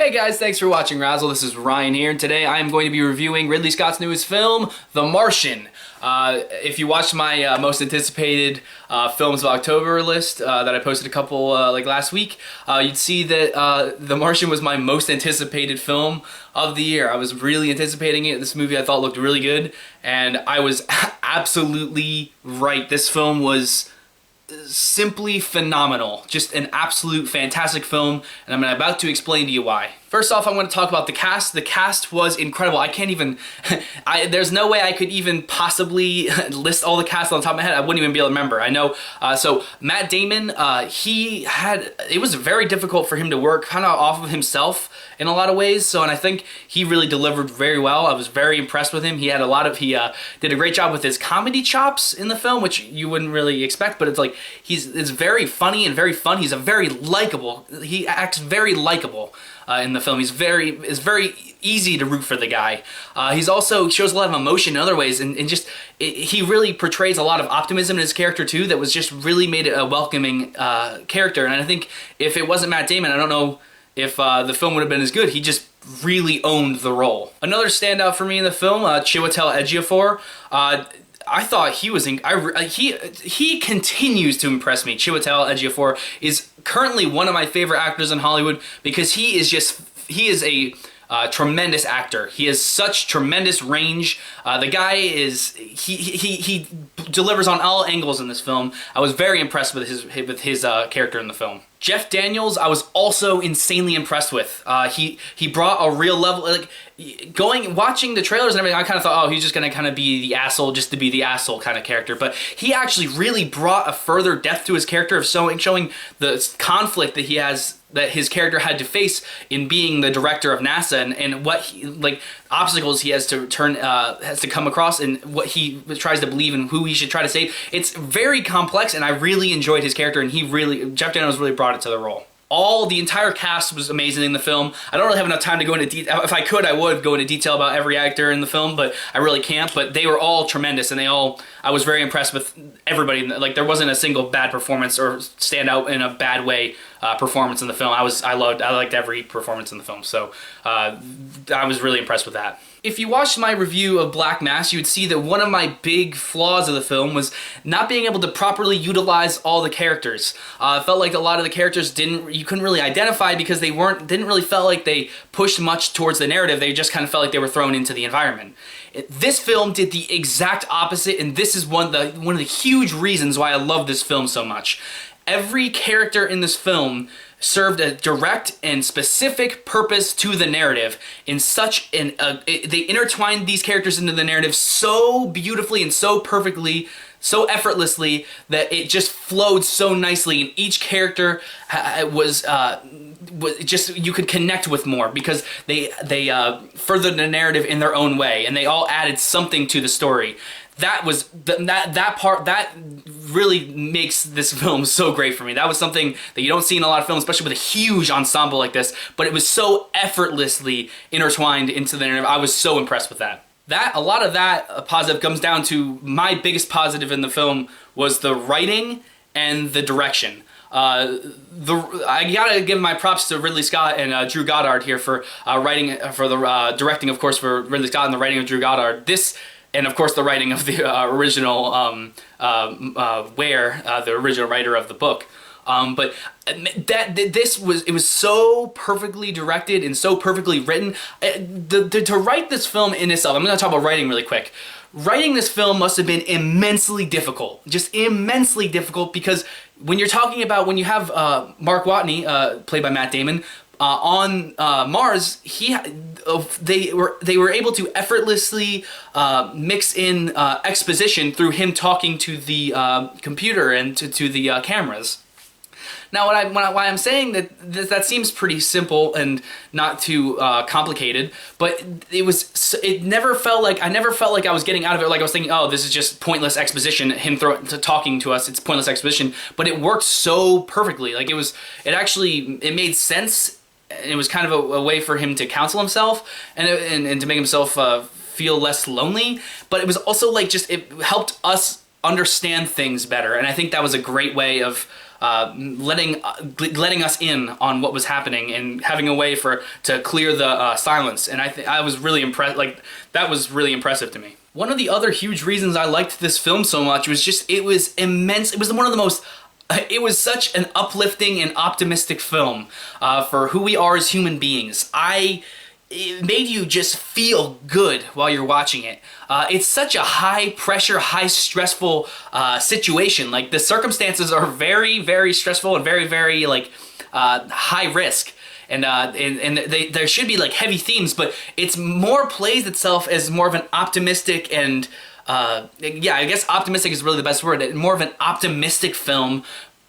Hey guys, thanks for watching Razzle. This is Ryan here, and today I am going to be reviewing Ridley Scott's newest film, The Martian. If you watched my most anticipated films of October list that I posted a couple like last week, you'd see that The Martian was my most anticipated film of the year. I was really anticipating it. This movie I thought looked really good, and I was absolutely right. This film was simply phenomenal. Just an absolute fantastic film, and I'm about to explain to you why. First off, I want to talk about the cast. The cast was incredible. I can't even, there's no way I could even possibly list all the cast on the top of my head. I wouldn't even be able to remember. I know, so Matt Damon, it was very difficult for him to work kind of off of himself in a lot of ways, and I think he really delivered very well. I was very impressed with him. He did a great job with his comedy chops in the film, which you wouldn't really expect, but it's like, it's very funny and very fun. He's he acts very likable in the film. It's very easy to root for the guy. He's also shows a lot of emotion in other ways, and he really portrays a lot of optimism in his character too, that was just really made it a welcoming character. And I think if it wasn't Matt Damon, I don't know if the film would have been as good. He just really owned the role. Another standout for me in the film, Chiwetel Ejiofor. I thought he was he continues to impress me. Chiwetel Ejiofor is currently one of my favorite actors in Hollywood because he is a tremendous actor. He has such tremendous range. The guy he delivers on all angles in this film. I was very impressed with his character in the film. Jeff Daniels, I was also insanely impressed with. He brought a real level, like watching the trailers and everything. I kind of thought, oh, he's just gonna kind of be the asshole just to be the asshole kind of character. But he actually really brought a further depth to his character of showing the conflict that his character had to face in being the director of NASA, and what obstacles he has to come across, and what he tries to believe and who he should try to save. It's very complex, and I really enjoyed his character, and Jeff Daniels really brought it to the role. The entire cast was amazing in the film. I don't really have enough time to go into detail. If I could, I would go into detail about every actor in the film, but I really can't. But they were all tremendous, and I was very impressed with everybody. Like, there wasn't a single bad performance or stand out in a bad way performance in the film. I liked every performance in the film, so I was really impressed with that. If you watched my review of Black Mass, you would see that one of my big flaws of the film was not being able to properly utilize all the characters. It felt like a lot of the characters you couldn't really identify because didn't really feel like they pushed much towards the narrative. They just kind of felt like they were thrown into the environment. This film did the exact opposite, and this is one of the huge reasons why I love this film so much. Every character in this film served a direct and specific purpose to the narrative in they intertwined these characters into the narrative so beautifully and so perfectly, so effortlessly, that it just flowed so nicely, and each character was just, you could connect with more because they furthered the narrative in their own way, and they all added something to the story. That really makes this film so great for me. That was something that you don't see in a lot of films, especially with a huge ensemble like this, but it was so effortlessly intertwined into the narrative. I was so impressed with that. A lot of that positive comes down to my biggest positive in the film was the writing and the direction. I gotta give my props to Ridley Scott and Drew Goddard here for directing, of course, for Ridley Scott, and the writing of Drew Goddard. And of course the writing of the original the original writer of the book. But it was so perfectly directed and so perfectly written. To write this film in itself, I'm going to talk about writing really quick. Writing this film must have been immensely difficult, just immensely difficult, because when you have Mark Watney, played by Matt Damon, on Mars, they were able to effortlessly mix in exposition through him talking to the computer and to the cameras. Now, why I'm saying that seems pretty simple and not too complicated, but I never felt like I was getting out of it. Like I was thinking, oh, this is just pointless exposition. Him talking to us, it's pointless exposition. But it worked so perfectly. Like it made sense. It was kind of a way for him to counsel himself and to make himself feel less lonely. But it was also like it helped us understand things better, and I think that was a great way of letting us in on what was happening and having a way to clear the silence. And I was really impressed. Like, that was really impressive to me. One of the other huge reasons I liked this film so much was just it was immense. It was one of the most. It was such an uplifting and optimistic film for who we are as human beings. It made you just feel good while you're watching it. It's such a high pressure, high stressful situation. Like, the circumstances are very, very stressful and very, very like high risk. And there should be like heavy themes, but it's more plays itself as more of an optimistic and yeah, I guess optimistic is really the best word. More of an optimistic film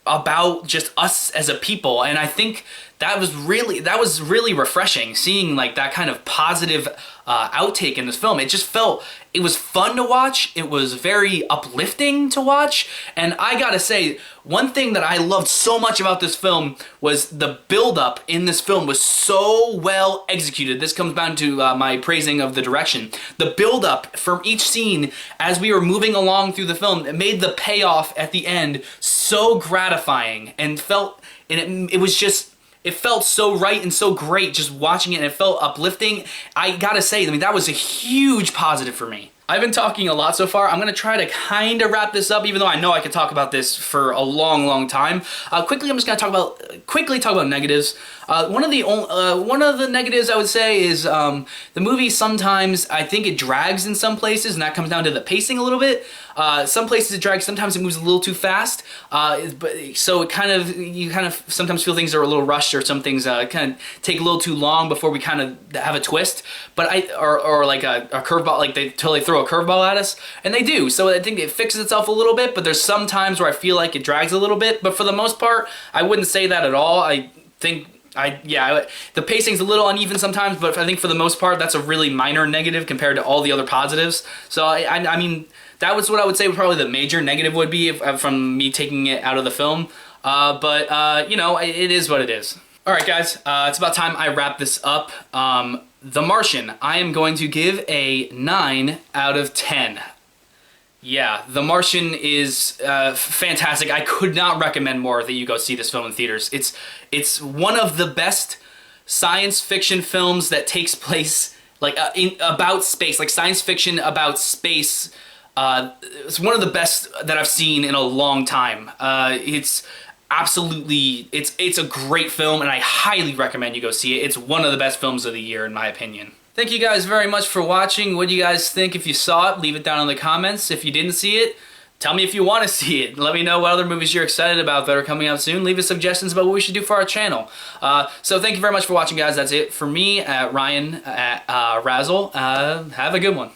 about just us as a people, and I think that was really refreshing, seeing like that kind of positive outtake in this film. It just it was fun to watch. It was very uplifting to watch, and I gotta say, one thing that I loved so much about this film was the build-up in this film was so well executed. This comes down to my praising of the direction. The build-up from each scene as we were moving along through the film, it made the payoff at the end so gratifying, and it felt so right and so great just watching it, and it felt uplifting. I gotta say, I mean, that was a huge positive for me. I've been talking a lot so far. I'm gonna try to kind of wrap this up, even though I know I could talk about this for a long, long time. Quickly, I'm just gonna quickly talk about negatives. One of the negatives I would say is the movie sometimes, I think it drags in some places, and that comes down to the pacing a little bit. Some places it drags, sometimes it moves a little too fast, so you kind of sometimes feel things are a little rushed, or some things kind of take a little too long before we kind of have a twist. But or like a curveball, like they totally throw a curveball at us, and they do. So I think it fixes itself a little bit, but there's some times where I feel like it drags a little bit. But for the most part, I wouldn't say that at all. I think. The pacing's a little uneven sometimes, but I think for the most part, that's a really minor negative compared to all the other positives. So, I mean, that was what I would say probably the major negative would be from me taking it out of the film. But you know, it is what it is. Alright guys, it's about time I wrap this up. The Martian, I am going to give a 9 out of 10. Yeah, The Martian is fantastic. I could not recommend more that you go see this film in theaters. It's one of the best science fiction films that takes place like about space, like science fiction about space. It's one of the best that I've seen in a long time. It's absolutely, it's a great film, and I highly recommend you go see it. It's one of the best films of the year, in my opinion. Thank you guys very much for watching. What do you guys think? If you saw it, leave it down in the comments. If you didn't see it, tell me if you want to see it. Let me know what other movies you're excited about that are coming out soon. Leave us suggestions about what we should do for our channel. So thank you very much for watching, guys. That's it for me, Ryan, Razzle. Have a good one.